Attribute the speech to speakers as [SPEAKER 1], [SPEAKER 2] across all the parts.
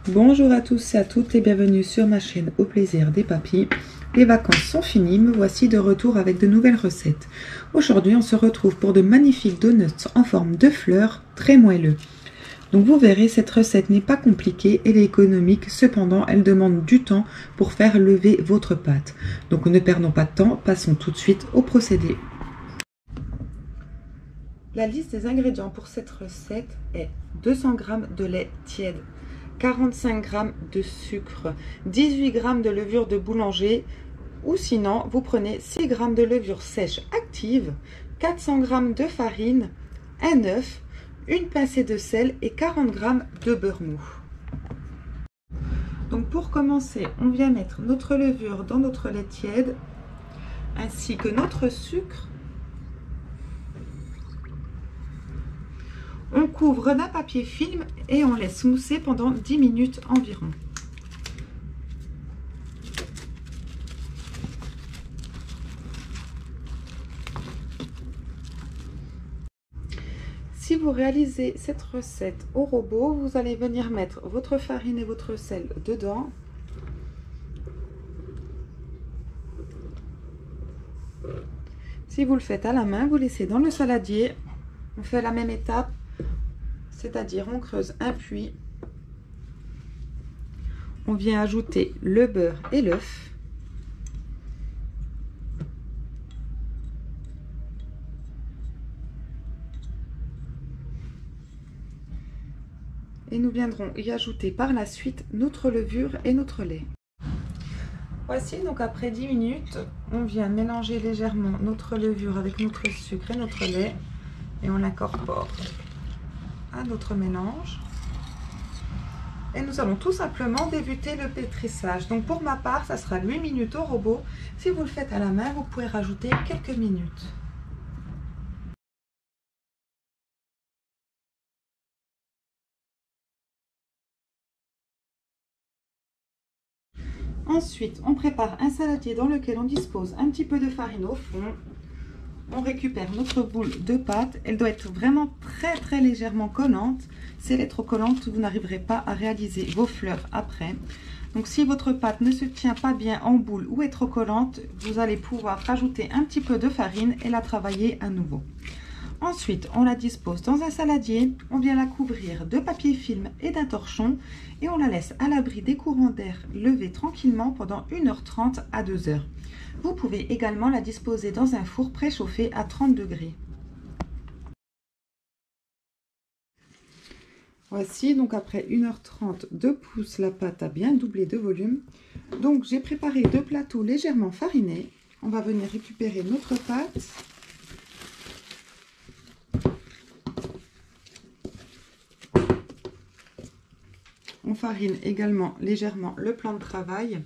[SPEAKER 1] Bonjour à tous et à toutes et bienvenue sur ma chaîne Au plaisir des papilles. Les vacances sont finies, me voici de retour avec de nouvelles recettes. Aujourd'hui, on se retrouve pour de magnifiques donuts en forme de fleurs, très moelleux. Donc vous verrez, cette recette n'est pas compliquée, elle est économique, cependant elle demande du temps pour faire lever votre pâte. Donc ne perdons pas de temps, passons tout de suite au procédé. La liste des ingrédients pour cette recette est 200 g de lait tiède, 45 g de sucre, 18 g de levure de boulanger ou sinon vous prenez 6 g de levure sèche active, 400 g de farine, un œuf, une pincée de sel et 40 g de beurre mou. Donc pour commencer, on vient mettre notre levure dans notre lait tiède ainsi que notre sucre. On couvre d'un papier film et on laisse mousser pendant 10 minutes environ. Si vous réalisez cette recette au robot, vous allez venir mettre votre farine et votre sel dedans. Si vous le faites à la main, vous laissez dans le saladier. On fait la même étape, c'est-à-dire on creuse un puits. On vient ajouter le beurre et l'œuf. Et nous viendrons y ajouter par la suite notre levure et notre lait. Voici donc après 10 minutes, on vient mélanger légèrement notre levure avec notre sucre et notre lait et on l'incorpore à notre mélange. Et nous allons tout simplement débuter le pétrissage. Donc pour ma part, ça sera 8 minutes au robot. Si vous le faites à la main, vous pouvez rajouter quelques minutes. Ensuite, on prépare un saladier dans lequel on dispose un petit peu de farine au fond. On récupère notre boule de pâte. Elle doit être vraiment très légèrement collante. Si elle est trop collante, vous n'arriverez pas à réaliser vos fleurs après. Donc si votre pâte ne se tient pas bien en boule ou est trop collante, vous allez pouvoir rajouter un petit peu de farine et la travailler à nouveau. Ensuite, on la dispose dans un saladier, on vient la couvrir de papier film et d'un torchon et on la laisse à l'abri des courants d'air levés tranquillement pendant 1h30 à 2h. Vous pouvez également la disposer dans un four préchauffé à 30 degrés. Voici donc après 1h30 de pouce, la pâte a bien doublé de volume. Donc j'ai préparé deux plateaux légèrement farinés. On va venir récupérer notre pâte. On farine également légèrement le plan de travail.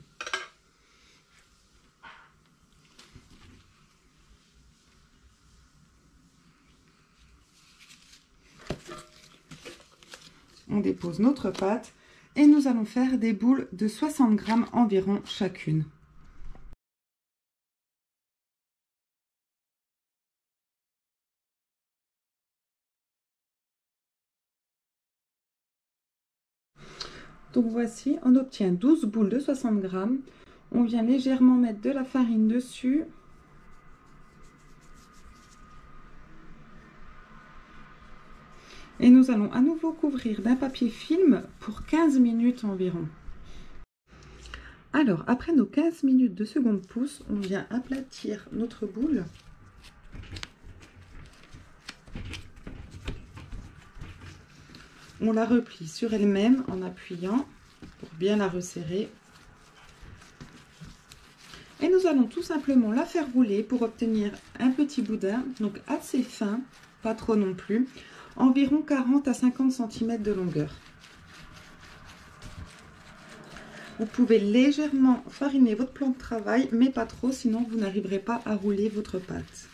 [SPEAKER 1] On dépose notre pâte et nous allons faire des boules de 60 g environ chacune. Donc voici, on obtient 12 boules de 60 g. On vient légèrement mettre de la farine dessus. Et nous allons à nouveau couvrir d'un papier film pour 15 minutes environ. Alors, après nos 15 minutes de seconde pouce, on vient aplatir notre boule. On la replie sur elle-même en appuyant pour bien la resserrer. Et nous allons tout simplement la faire rouler pour obtenir un petit boudin, donc assez fin, pas trop non plus, environ 40 à 50 cm de longueur. Vous pouvez légèrement fariner votre plan de travail, mais pas trop, sinon vous n'arriverez pas à rouler votre pâte.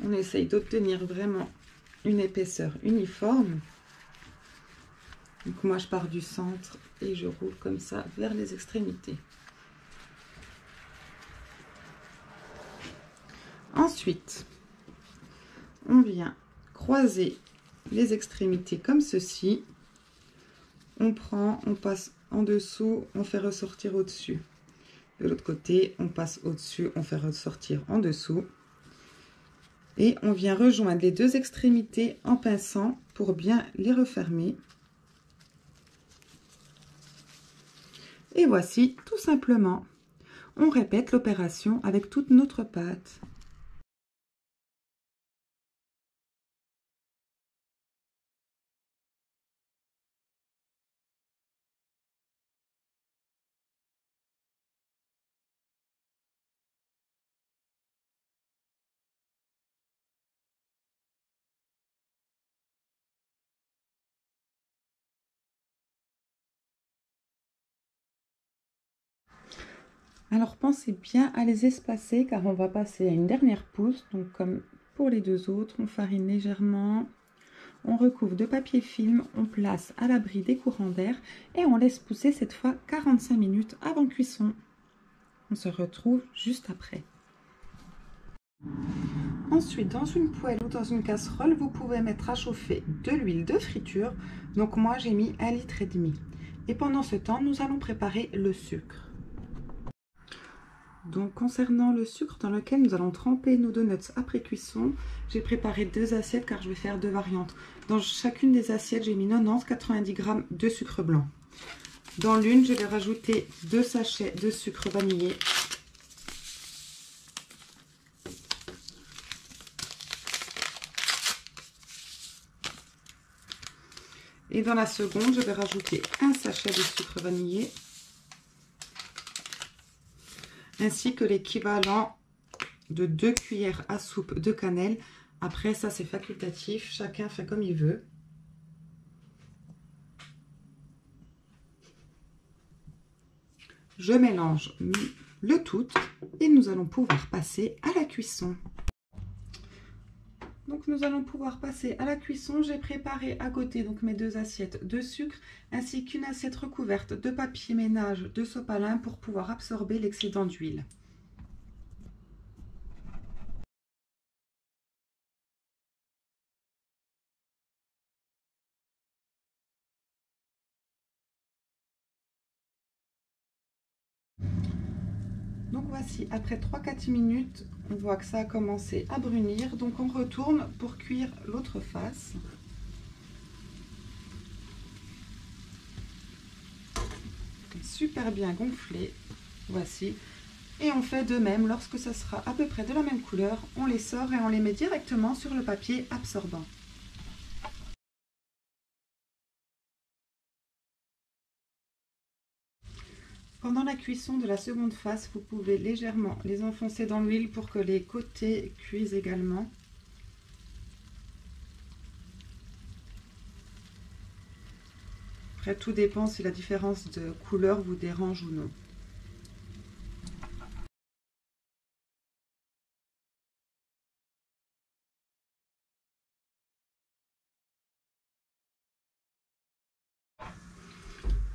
[SPEAKER 1] On essaye d'obtenir vraiment une épaisseur uniforme. Donc moi je pars du centre et je roule comme ça vers les extrémités. Ensuite, on vient croiser les extrémités comme ceci. On prend, on passe en dessous, on fait ressortir au-dessus. De l'autre côté, on passe au-dessus, on fait ressortir en dessous. Et on vient rejoindre les deux extrémités en pinçant pour bien les refermer. Et voici, tout simplement. On répète l'opération avec toute notre pâte. Alors pensez bien à les espacer car on va passer à une dernière pousse. Donc comme pour les deux autres, on farine légèrement, on recouvre de papier film, on place à l'abri des courants d'air et on laisse pousser cette fois 45 minutes avant cuisson. On se retrouve juste après. Ensuite, dans une poêle ou dans une casserole, vous pouvez mettre à chauffer de l'huile de friture. Donc moi j'ai mis 1,5 litre. Et pendant ce temps, nous allons préparer le sucre. Donc concernant le sucre dans lequel nous allons tremper nos donuts après cuisson, j'ai préparé 2 assiettes car je vais faire 2 variantes. Dans chacune des assiettes, j'ai mis 90-90 g de sucre blanc. Dans l'une, je vais rajouter 2 sachets de sucre vanillé. Et dans la seconde, je vais rajouter 1 sachet de sucre vanillé. Ainsi que l'équivalent de 2 cuillères à soupe de cannelle. Après, ça c'est facultatif, chacun fait comme il veut. Je mélange le tout et nous allons pouvoir passer à la cuisson. Donc nous allons pouvoir passer à la cuisson. J'ai préparé à côté donc mes 2 assiettes de sucre ainsi qu'une assiette recouverte de papier ménage de sopalin pour pouvoir absorber l'excédent d'huile. Donc voici, après 3-4 minutes, on voit que ça a commencé à brunir. Donc on retourne pour cuire l'autre face. Super bien gonflé, voici. Et on fait de même lorsque ça sera à peu près de la même couleur. On les sort et on les met directement sur le papier absorbant. Pendant la cuisson de la seconde face, vous pouvez légèrement les enfoncer dans l'huile pour que les côtés cuisent également. Après, tout dépend si la différence de couleur vous dérange ou non.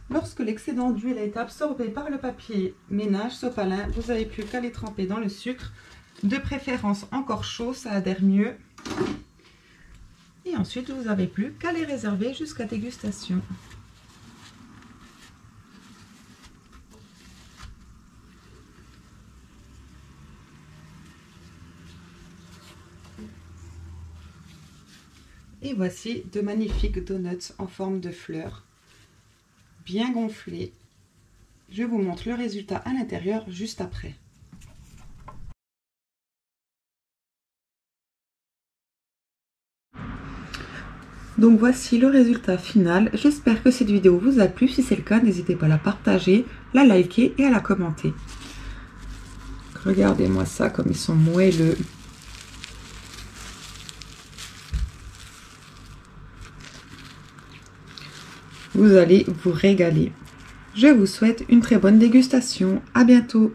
[SPEAKER 1] Lorsque l'excédent d'huile a été absorbé par le papier ménage sopalin, vous n'avez plus qu'à les tremper dans le sucre. De préférence encore chaud, ça adhère mieux. Et ensuite, vous n'avez plus qu'à les réserver jusqu'à dégustation. Et voici de magnifiques donuts en forme de fleurs, bien gonflés. Je vous montre le résultat à l'intérieur juste après. Donc voici le résultat final. J'espère que cette vidéo vous a plu. Si c'est le cas, n'hésitez pas à la partager, la liker et à la commenter. Regardez-moi ça comme ils sont moelleux. Vous allez vous régaler. Je vous souhaite une très bonne dégustation. À bientôt.